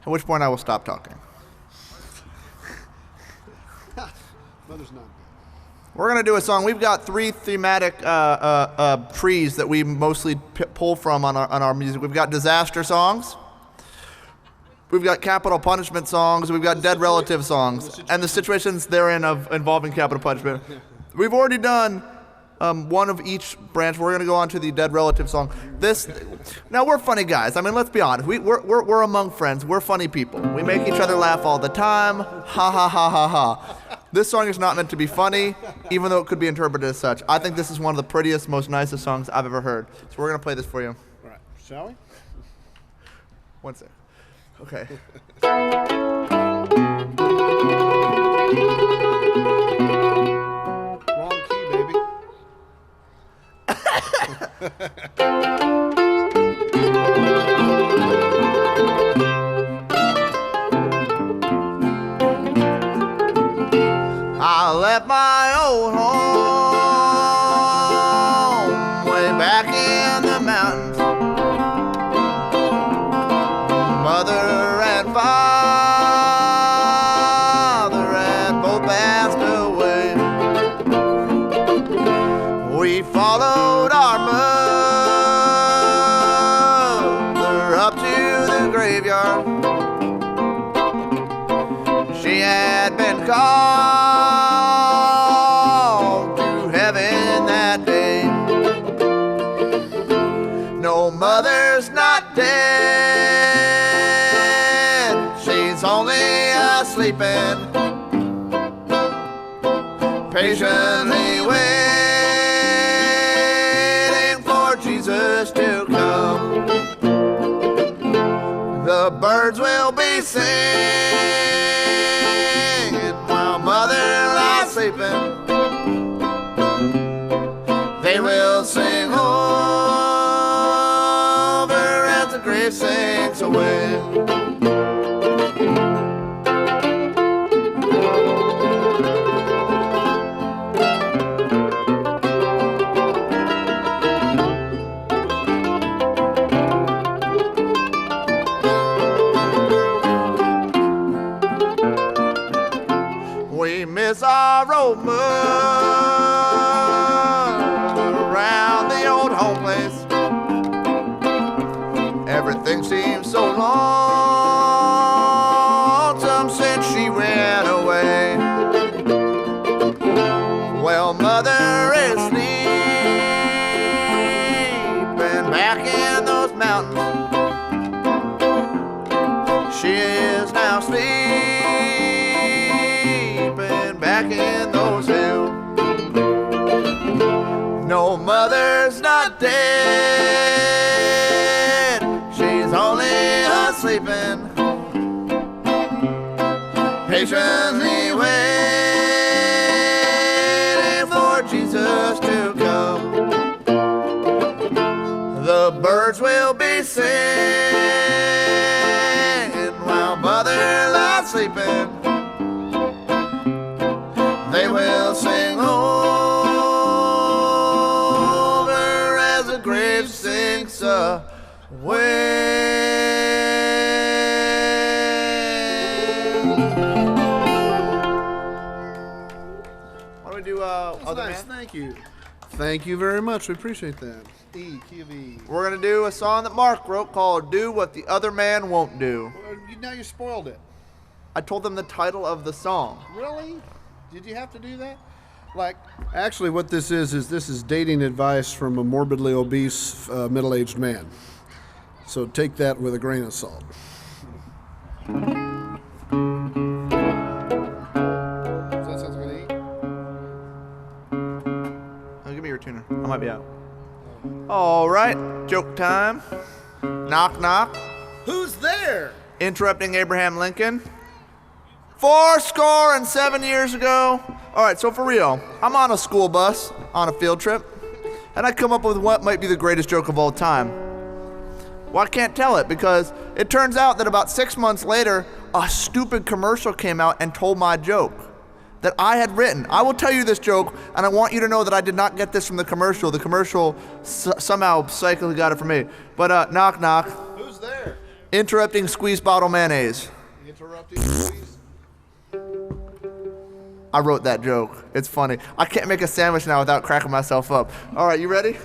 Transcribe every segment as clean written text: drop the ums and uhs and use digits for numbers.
at which point I will stop talking. Mother's not. We're going to do a song. We've got 3 thematic trees that we mostly pull from on our music. We've got disaster songs. We've got capital punishment songs. We've got dead relative songs. And the situations therein of involving capital punishment. We've already done one of each branch. We're going to go on to the dead relative song. Now, we're funny guys. I mean, let's be honest. We're among friends. We're funny people. We make each other laugh all the time. Ha, ha, ha, ha, ha. This song is not meant to be funny, even though it could be interpreted as such. I think this is one of the prettiest, most nicest songs I've ever heard. So we're going to play this for you. All right. Shall we? One sec. Okay. Wrong key, baby. I left my old home way back in the mountains. Mother and father had both passed away. We followed our mother up to the graveyard. She had been called to heaven that day. No, mother's not dead, she's only sleeping, patiently waiting for Jesus to come. The birds will be singing while mother lies sleeping. They will sing over as the grave sinks away. We miss our old mother around the old home place. Everything seems so lonesome since she went away. Well, mother is sleeping back in those mountains. She is now sleeping back in those hills. No, mother's not dead, she's only sleeping, patiently waiting for Jesus to come. The birds will be singing while mother lies sleeping. They will sing over as the grave sinks away. Why don't we do Other Nice, Man? thank you. Thank you very much. We appreciate that. E, key of E. We're going to do a song that Mark wrote called Do What the Other Man Won't Do. Now you spoiled it. I told them the title of the song. Really? Did you have to do that? Like, actually what this is dating advice from a morbidly obese middle-aged man. So take that with a grain of salt. Does that sound like an Oh, give me your tuner. I might be out. All right, joke time. Knock, knock. Who's there? Interrupting Abraham Lincoln. 77 years ago. All right, so for real, I'm on a school bus on a field trip, and I come up with what might be the greatest joke of all time. Well, I can't tell it because it turns out that about 6 months later, a stupid commercial came out and told my joke that I had written. I will tell you this joke, and I want you to know that I did not get this from the commercial. The commercial somehow psychically got it from me. But knock, knock. Who's there? Interrupting squeeze bottle mayonnaise. Interrupting squeeze. I wrote that joke. It's funny. I can't make a sandwich now without cracking myself up. All right, you ready?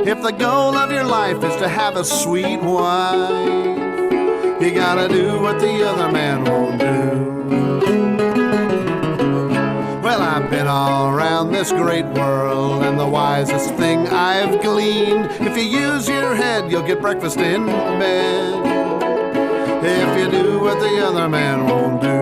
If the goal of your life is to have a sweet wife, you gotta do what the other man won't do. Well, I've been all around this great world, and the wisest thing I've gleaned, if you use your head, you'll get breakfast in bed. If you do what the other man won't do.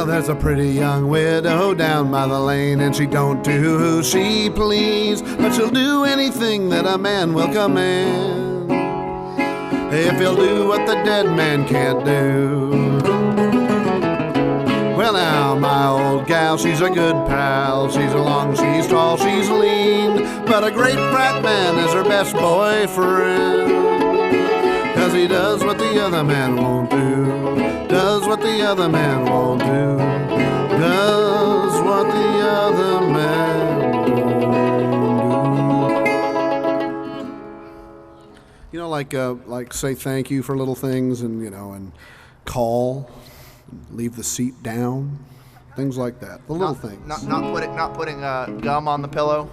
There's a pretty young widow down by the lane, and she don't do who she please, but she'll do anything that a man will command, if he'll do what the dead man can't do. Well, now, my old gal, she's a good pal. She's long, she's tall, she's lean, but a great frat man is her best boyfriend, 'cause he does what the other man won't do. Does what the other man won't do. Does what the other man won't do. You know, like say thank you for little things, and and call, and leave the seat down, things like that. The little things. Not putting gum on the pillow.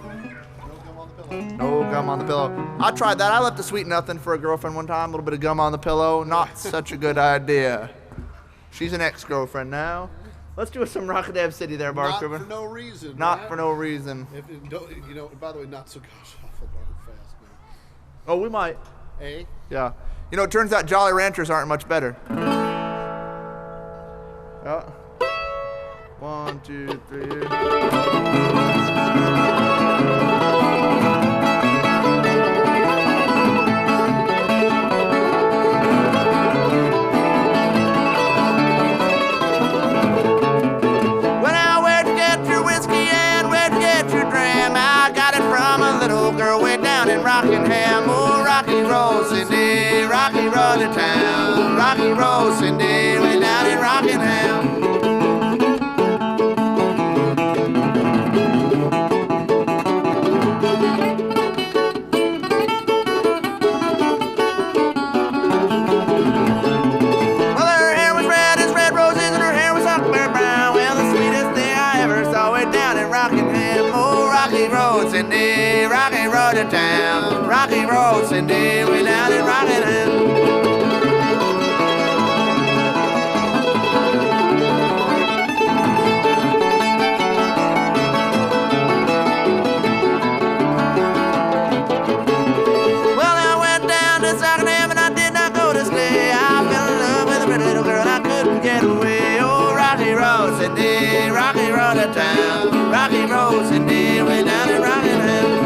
No gum on the pillow. I tried that. I left a sweet nothing for a girlfriend one time. A little bit of gum on the pillow. Not such a good idea. She's an ex-girlfriend now. Let's do some Rockingham Cindy there, Mark Rubin. Not for no reason. Not for no reason. By the way, not so gosh awful darn fast, man. Oh, we might. Eh? Yeah. It turns out Jolly Ranchers aren't much better. Yeah. 1, 2, 3. Rockingham, oh, rocky roll, Cindy, rocky roll to town. Rocky roll, Cindy, way down in Rockingham. Well, her hair was red as red roses, and her hair was huckleberry brown. Well, the sweetest thing I ever saw way down in Rockingham, oh, rocky roll, Cindy, rocky roll to town. Rocky roll, Cindy, way down in Rockingham. Well, I went down to Rockingham and I did not go to stay. I fell in love with a pretty little girl, I couldn't get away. Oh, rocky roll, Cindy, rocky roll to town. Rocky roll, Cindy, way down in Rockingham.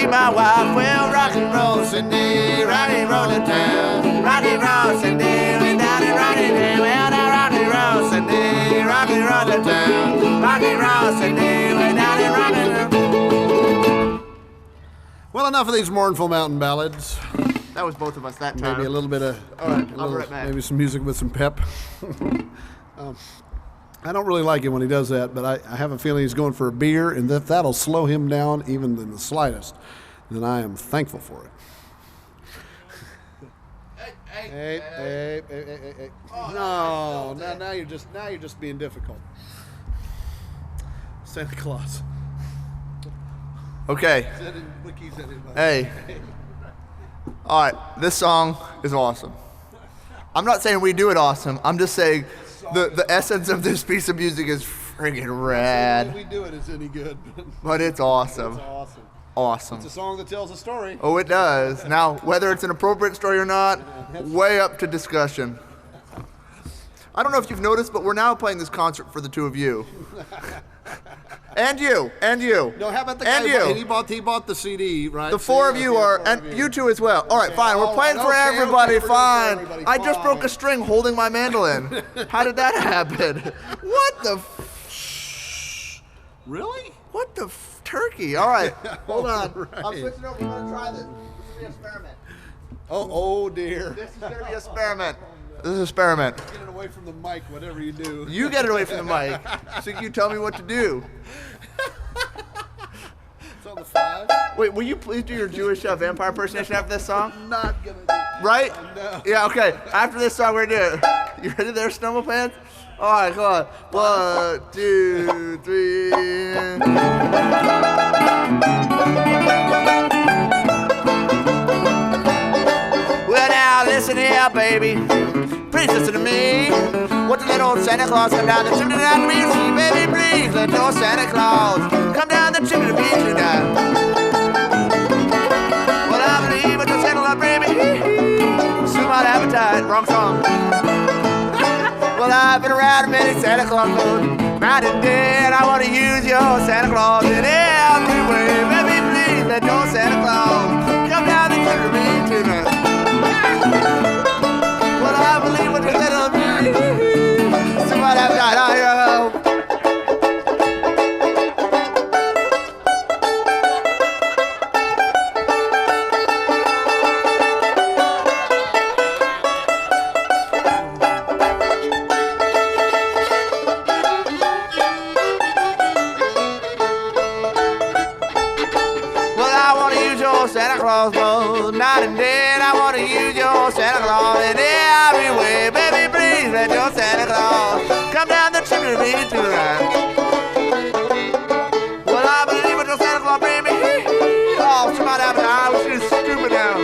My wife, well, rock and roll, Cindy, rock and roll in town. Rock and roll, Cindy, way down in Rockingham. Well, now rock and roll, Cindy, rock and roll in town. Rock and roll, Cindy, way down in Rockingham. Well, enough of these mournful mountain ballads. That was both of us that time. Maybe a little bit of, all right, I'll be right back. Maybe some music with some pep. I don't really like it when he does that, but I have a feeling he's going for a beer, and if that'll slow him down even in the slightest, then I am thankful for it. Hey. Oh, no, now you're just being difficult. Santa Claus. Okay. Hey. All right. This song is awesome. I'm not saying we do it awesome. I'm just saying the essence of this piece of music is friggin' rad. The way we do it is any good. But it's awesome. It's awesome. Awesome. It's a song that tells a story. Oh, it does. Now, whether it's an appropriate story or not, way up to discussion. I don't know if you've noticed, but we're now playing this concert for the two of you. And you. No, how about the and guy? you. And he bought the CD, right? The four of you are, and you two as well. All right, fine. We're playing for everybody. Fine. I just broke a string holding my mandolin. How did that happen? What the? Really? What the turkey? All right, hold on. Right. I'm switching over. We're gonna try this. This is an experiment. Oh dear. This is gonna be an experiment. This is an experiment. Get it away from the mic, whatever you do. You get it away from the mic, so you tell me what to do. It's on the 5. Wait, will you please do your Jewish vampire impersonation after this song? Not gonna do. Right? No. Yeah, okay. After this song, we're gonna do it. You ready there, Snowball Pants? All right, come on. 1, 2, 3. Well, now listen here, baby. Please listen to me. What the little Santa Claus come down the chimney down to me? See, baby, please let your Santa Claus come down the chimney to me tonight. Well, I believe what you Santa Claus, baby. Soon my appetite. Wrong song. Well, I've been around many Santa Claus night and day, and I want to use your Santa Claus in every way. Baby, please let your Santa Claus come down the chimney to me tonight. Well, I believe what you said of me. Somebody have died on your home. Santa Claus both night and day, and I want to use your Santa Claus in every way. Baby, please let your Santa Claus come down the chimney to me tonight. Well, I believe what your Santa Claus, baby. Oh, somebody have an eye. We should stupid now.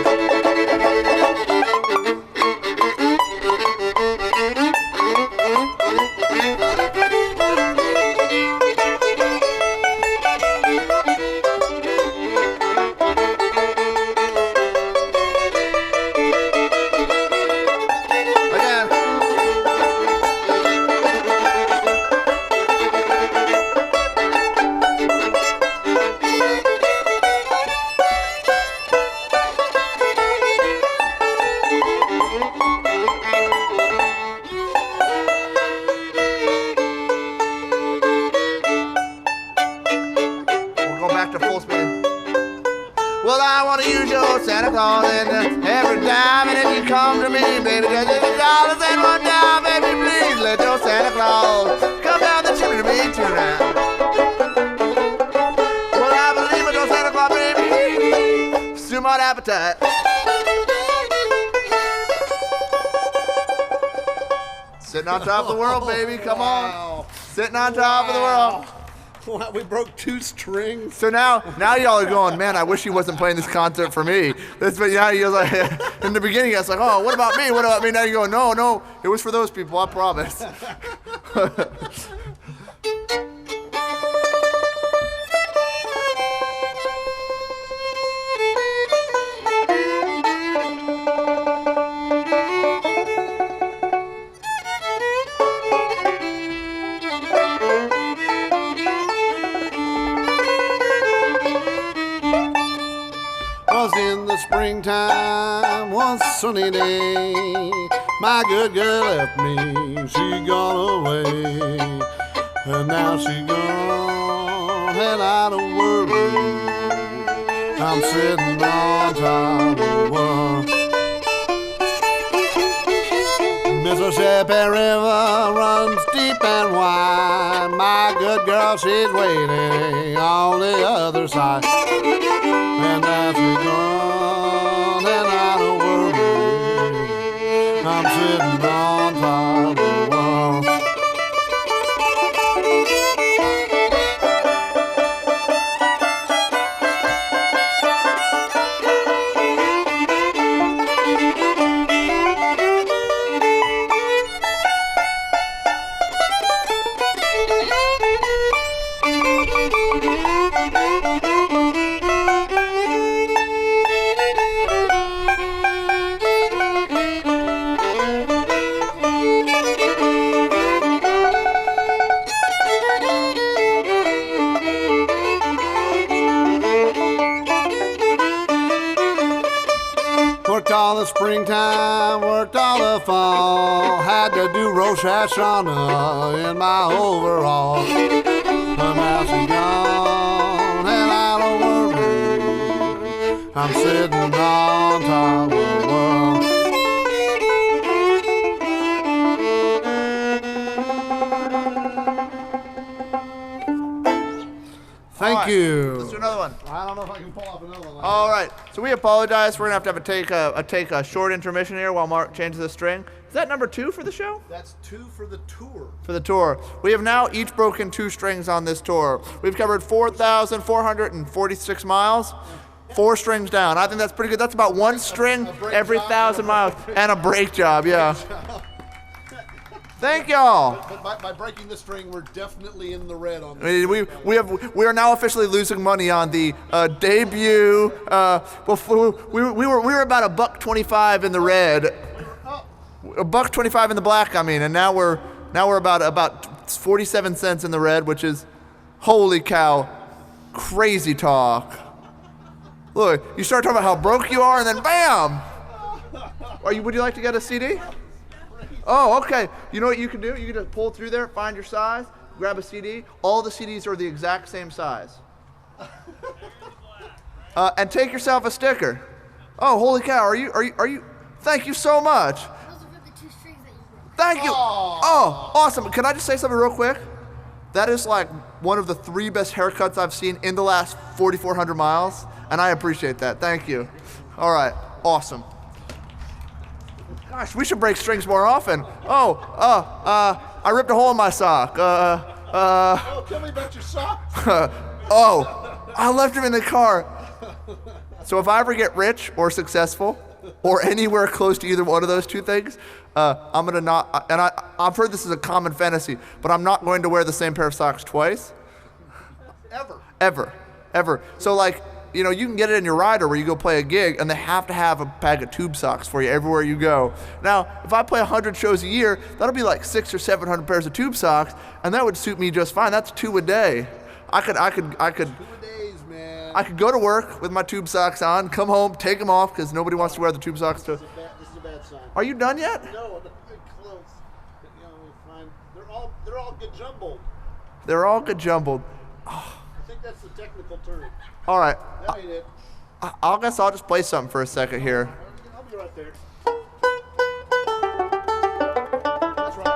Santa Claus and every time, and if you come to me, baby, just $50 and one dime, baby, please let your Santa Claus come down the chimney to me tonight. Well, I believe in your Santa Claus, baby, still my appetite. Sitting on top of the world, baby, come on. Sitting on top of the world. Wow, we broke 2 strings. So now y'all are going, man, I wish he wasn't playing this concert for me. But now you're like, in the beginning, I was like, oh, what about me? What about me? Now you're going, no, it was for those people, I promise. In the springtime, one sunny day, my good girl left me, she gone away, and now she gone, and I don't worry, I'm sitting on top of the world. Mississippi River runs deep and wide, my good girl, she's waiting on the other side. And as we gone, and I don't worry, I'm sitting on top of the wall. Worked all the springtime, worked all the fall. Had to do Rosh Hashanah in my overall. The mouse is gone and I don't worry. I'm sitting on top of the world. Thank you. Let's do another one. I don't know if I can pull off another one. All right. So we apologize. We're gonna have to take a short intermission here while Mark changes the string. Is that number 2 for the show? That's 2 for the tour. For the tour. We have now each broken 2 strings on this tour. We've covered 4,446 miles. 4 strings down. I think that's pretty good. That's about 1 string every 1,000 miles and a brake job. Yeah. Thank y'all. But by breaking the string, we're definitely in the red on this. We are now officially losing money on the debut. We were about $1.25 in the red, $1.25 in the black. I mean, and now we're about 47 cents in the red, which is, holy cow, crazy talk. Look, you start talking about how broke you are, and then bam. Would you like to get a CD? Oh, okay. You know what you can do? You can just pull through there, find your size, grab a CD. All the CDs are the exact same size. And take yourself a sticker. Oh, holy cow! Are you? Thank you so much. Those are for the 2 strings that you broke. Thank you. Oh, awesome. Can I just say something real quick? That is like one of the 3 best haircuts I've seen in the last 4,400 miles, and I appreciate that. Thank you. All right. Awesome. Gosh, we should break strings more often. I ripped a hole in my sock. Tell me about your socks. I left them in the car. So if I ever get rich or successful or anywhere close to either one of those 2 things, I'm gonna not, and I've heard this is a common fantasy, but I'm not going to wear the same pair of socks twice. Ever. So like, you know, you can get it in your rider where you go play a gig, and they have to have a bag of tube socks for you everywhere you go. Now, if I play 100 shows a year, that'll be like 600 or 700 pairs of tube socks, and that would suit me just fine. That's 2 a day. I could 2 days, man. I could go to work with my tube socks on, come home, take them off because nobody wants to wear the tube socks. This is a bad sign. Are you done yet? No, I'm close. You know, fine. They're all good jumbled. They're all good jumbled. I think that's the technical term. All right. That ain't it. I guess I'll just play something for a second here. I'll be right there. That's right.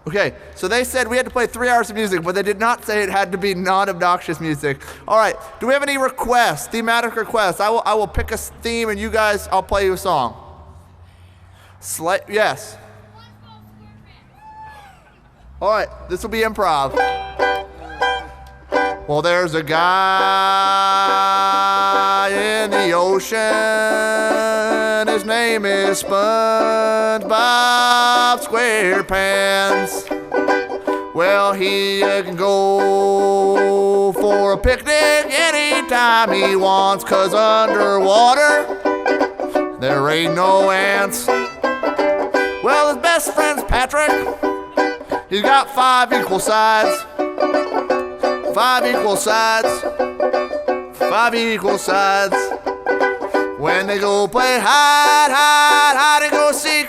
Okay, so they said we had to play 3 hours of music, but they did not say it had to be non-obnoxious music. All right, do we have any requests, thematic requests? I will pick a theme, and you guys, I'll play you a song. Yes. All right, this will be improv. Well, there's a guy in the ocean. His name is Sponge Bob SquarePants. Well, he can go for a picnic anytime he wants, 'cause underwater there ain't no ants. Well, his best friend's Patrick. He's got 5 equal sides. 5 equal sides. 5 equal sides. When they go play hide and go seek,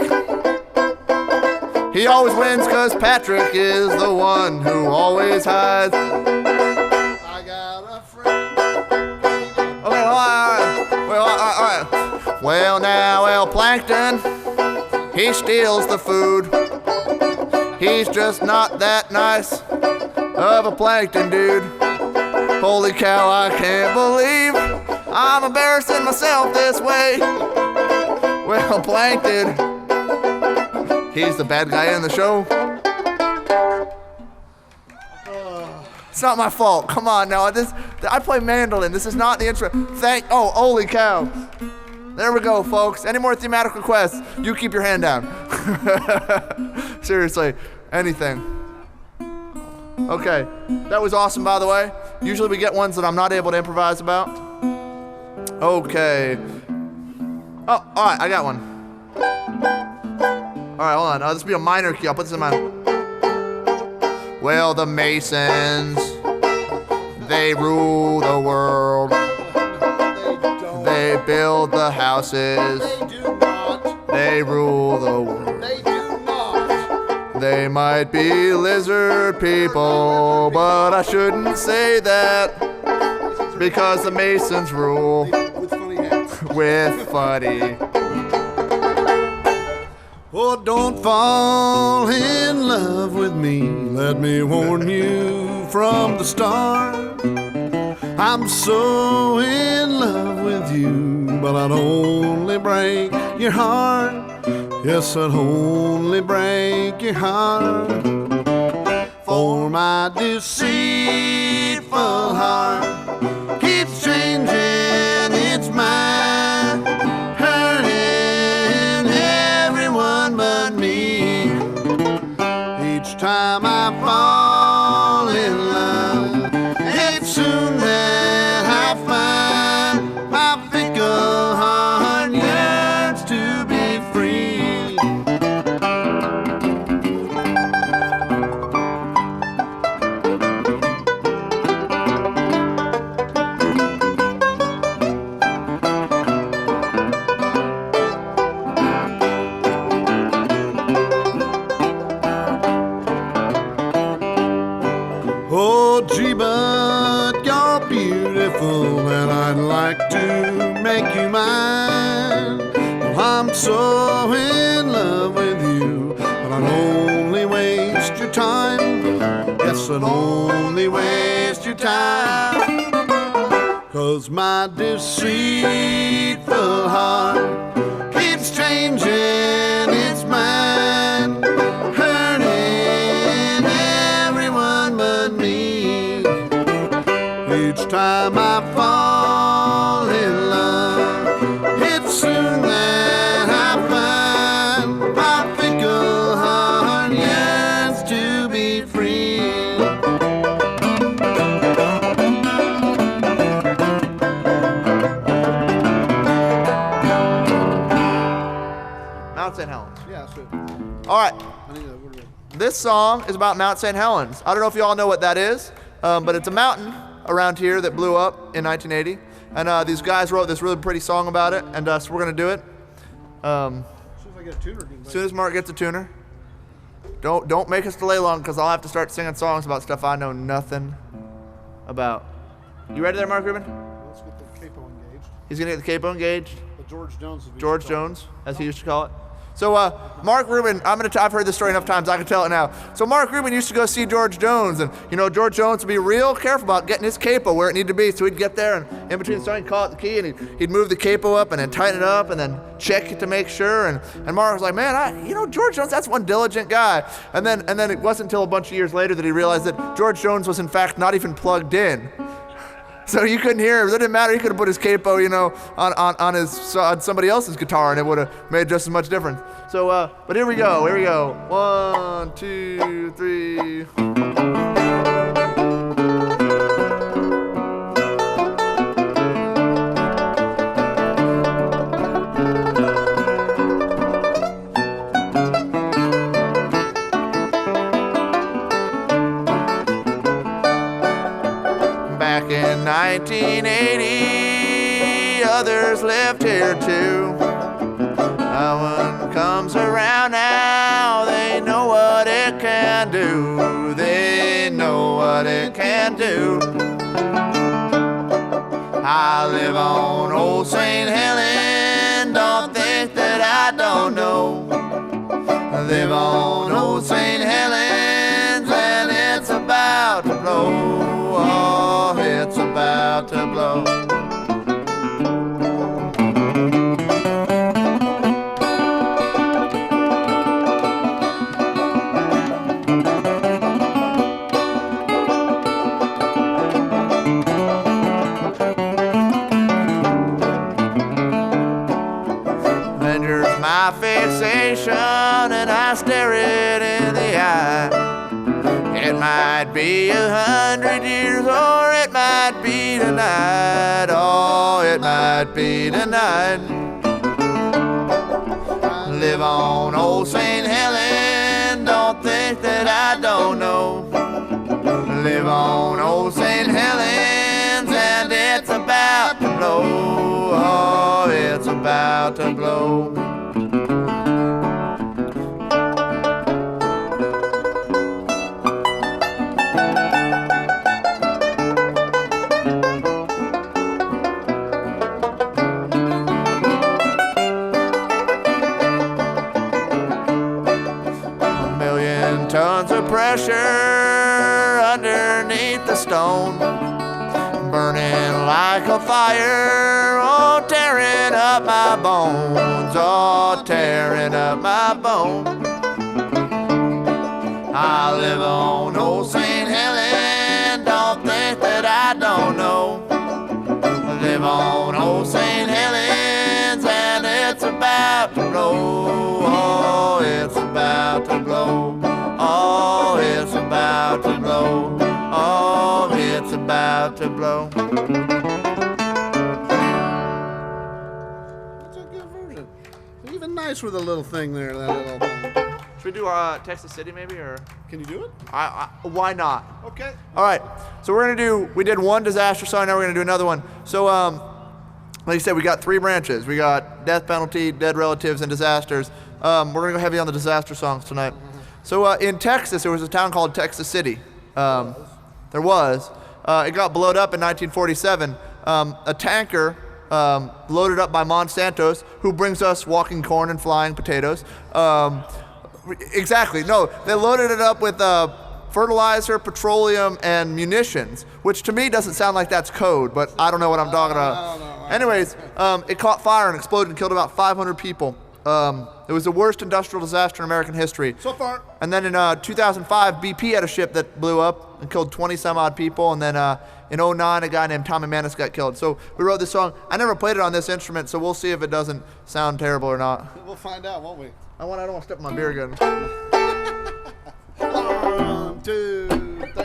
he always wins 'cause Patrick is the one who always hides. I got a friend. Okay, all right. Well, now, Plankton, he steals the food. He's just not that nice of a plankton dude. Holy cow, I can't believe I'm embarrassing myself this way. Well, Plankton, he's the bad guy in the show. It's not my fault. Come on now. I play mandolin. This is not the intro. Holy cow. There we go, folks. Any more thematic requests? You keep your hand down. Seriously, anything. Okay, that was awesome, by the way. Usually we get ones that I'm not able to improvise about. Okay. Oh, all right, I got one. All right, hold on. This will be a minor key. I'll put this in minor. Well, the Masons, they rule the world. They build the houses. They do not. They rule the world. They do not. They might be lizard people, but I shouldn't say that because the Masons rule With funny hats. with funny. Oh, don't fall in love with me. Let me warn you from the start. I'm so in love with you, but I'd only break your heart. Yes, I'd only break your heart. For my deceitful heart keeps changing its mind, hurting everyone but me. Each time I fall in love, it's soon that I find my fickle heart yearns to be free. Oh, gee, but you're beautiful, and I'd like to make you mine. Well, I'm so in love with you, but I'd only waste your time. Yes, I'd only waste your time. 'Cause my deceitful heart keeps changing its mind, hurting everyone but me. Each time I fall in love, it's soon that I find my fickle heart yearns to be free. Mount St. Helens. Yeah, so All right. I need that. What are we- This song is about Mount St. Helens. I don't know if you all know what that is, but it's a mountain around here that blew up in 1980. And these guys wrote this really pretty song about it, and so we're going to do it. As soon as I get a tuner again, As soon as Mark gets a tuner. Don't make us delay long, because I'll have to start singing songs about stuff I know nothing about. You ready there, Mark Rubin? let's get the capo engaged. He's going to get the capo engaged. The George Jones. George Jones, as he used to call it. So Mark Rubin, I've heard this story enough times, I can tell it now. So Mark Rubin used to go see George Jones, and George Jones would be real careful about getting his capo where it needed to be. So he'd get there, and in between the song, he'd call it the key, and he'd move the capo up, and then tighten it up, and then check it to make sure. And Mark was like, man, George Jones, that's one diligent guy. And then it wasn't until a bunch of years later that he realized that George Jones was in fact not even plugged in. So you couldn't hear him. It didn't matter. He could have put his capo, on somebody else's guitar, and it would have made just as much difference. So, but here we go. 1, 2, 3. 1980, others left here too. When comes around now, they know what it can do. They know what it can do. I live on old St Helens, don't think that I don't know. I live on old St Helens, and it's about to blow. Oh, it's about to blow. My fixation, and I stare it in the eye. It might be 100 years, or it might be tonight. Oh, it might be tonight. Live on old St Helens, don't think that I don't know. Live on old St Helens, and it's about to blow. Oh, it's about to blow. Tons of pressure underneath the stone, burning like a fire, oh, tearing up my bones, oh, tearing up my bones. I live on old St Helens, don't think that I don't know. I live on old St Helens, and it's about to blow, oh, it's about to blow. Oh, it's about to blow. Oh, it's about to blow. That's a good version. Even nice with a little thing there, that little thing. Should we do Texas City maybe, or? Can you do it? Why not? Okay. All right. So we did one disaster song, now we're gonna do another one. So, like you said, we got 3 branches. We got death penalty, dead relatives, and disasters. We're gonna go heavy on the disaster songs tonight. So in Texas, there was a town called Texas City. There was. It got blown up in 1947. A tanker loaded up by Monsanto's, who brings us walking corn and flying potatoes. Exactly. No, they loaded it up with fertilizer, petroleum, and munitions, which to me doesn't sound like that's code, but I don't know what I'm talking about. Anyways, it caught fire and exploded and killed about 500 people. It was the worst industrial disaster in American history. So far. And then in 2005, BP had a ship that blew up and killed 20 some odd people. And then in 2009, a guy named Tommy Manis got killed. So we wrote this song. I never played it on this instrument, so we'll see if it doesn't sound terrible or not. We'll find out, won't we? I don't want to step on my beer again. 1, 2, 3.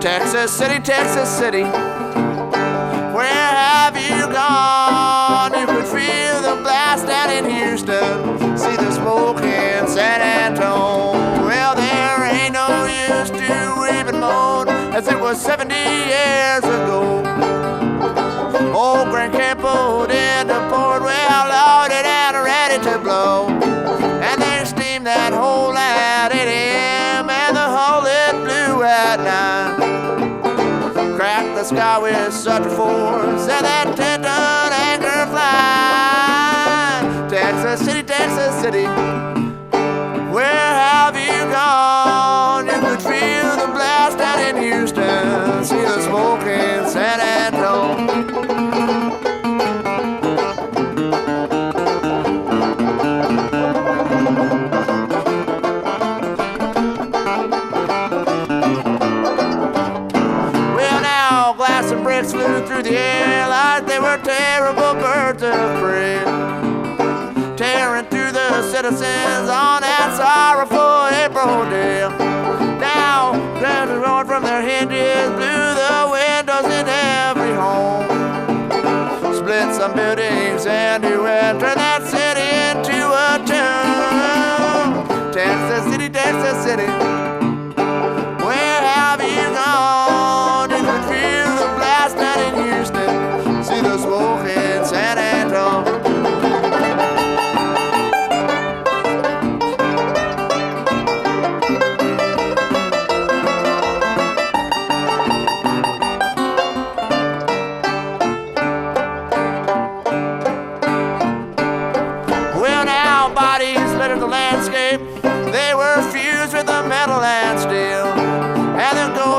Texas City, Texas City, where have you gone? You could feel the blast down in Houston, see the smoke in San Antonio. Well, there ain't no use to even moan, as it was 70 years ago. Old Grand Campo did the port, well loaded and ready to blow, and they steamed that hole at 8 a.m. and the hull it blew at 9. Cracked the sky with such a force that 10-ton anchor flying. Texas City, Texas City, where have you gone? You could feel the blast down in Houston, see the smoke in San Antonio. Flew through the air like they were terrible birds of prey, tearing through the citizens on that sorrowful April day. Now there's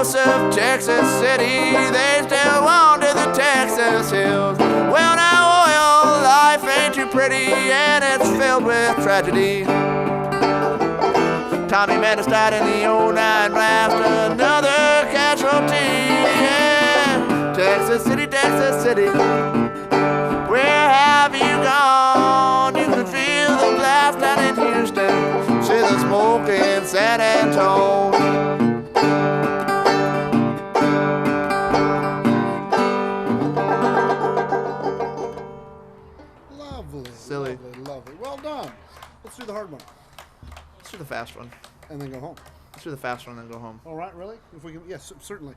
coast of Texas City, they still wander the Texas hills. Well, now oil life ain't too pretty, and it's filled with tragedy. Tommy Madness died in the 09 blast, another casualty. Yeah. Texas City, Texas City, where have you gone? You can feel the blast down in Houston, see the smoke in San Antonio. Lovely. Silly. Lovely, lovely. Well done. Let's do the hard one. Let's do the fast one. And then go home. Let's do the fast one and then go home. All right, really? If we can, yes, certainly.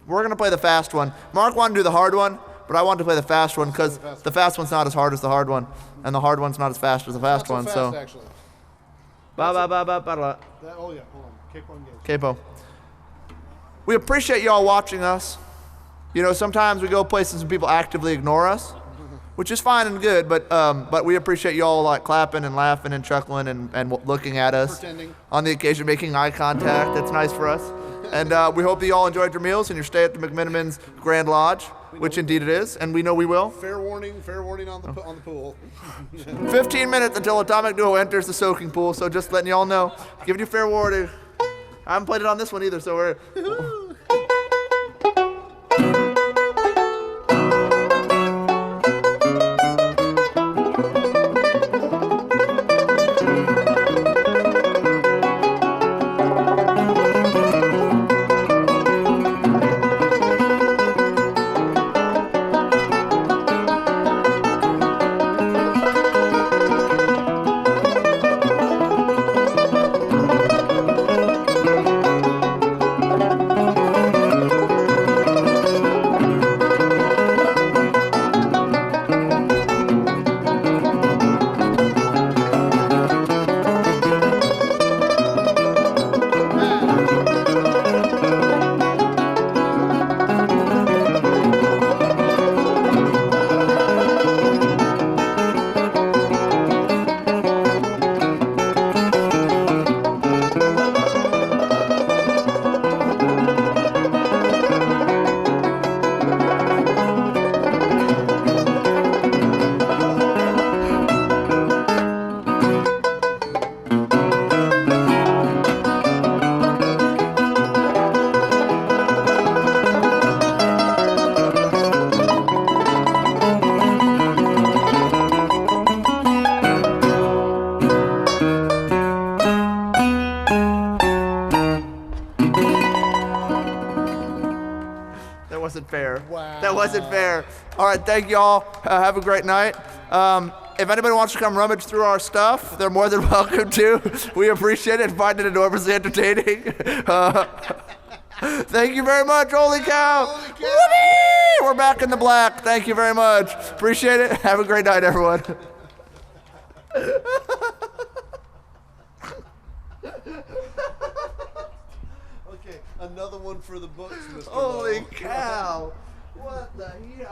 We're going to play the fast one. Mark wanted to do the hard one, but I wanted to play the fast one because the fast one's not as hard as the hard one, and the hard one's not as fast as the fast one. Fast, So, actually. ba ba ba ba ba. Oh yeah, hold on. Capo engage. Capo. We appreciate y'all watching us. You know, sometimes we go places and people actively ignore us, which is fine and good, but we appreciate y'all like clapping and laughing and chuckling and looking at us. Pretending. On the occasion, making eye contact. That's nice for us. And we hope that you all enjoyed your meals and your stay at the McMenamins Grand Lodge, which indeed it is, and we know we will. Fair warning on the pool. 15 minutes until Atomic Duo enters the soaking pool, so just letting y'all know. Giving you fair warning. I haven't played it on this one either, so we're... wasn't fair. Wow. That wasn't fair. All right, thank y'all. Have a great night. If anybody wants to come rummage through our stuff, they're more than welcome to. We appreciate it and find it enormously entertaining. Thank you very much. Holy cow. Holy cow. Whoopee! We're back in the black. Thank you very much. Appreciate it. Have a great night, everyone. Okay, another one for the books, Mr. Holy Lowe. cow. What the hell?